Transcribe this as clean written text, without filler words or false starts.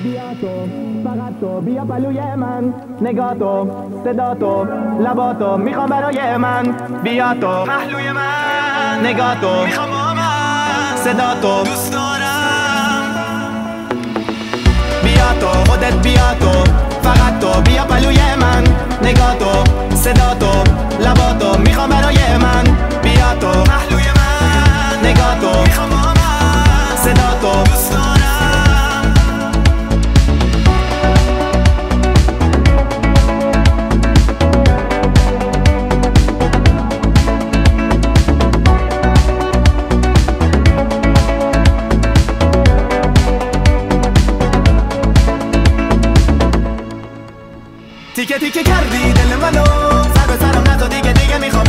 بیا تو فقط تو بیا پلوی من، نگاه تو صدا تو لبا تو میخوام برای من. بیا تو پهلوی من، نگاه تو میخوام با من، صدا تو دوست دارم. بیا تو خودت بیا تو فقط تو بیا پلوی من، نگاه تو صدا تو لبا تو میخوام برای من. بیا تو پهلوی من، نگاه تو میخوام با من، صدا تو دوست دارم. تیکه تیکه کردی دل منو، سر به سرم نزا دیگه میخوام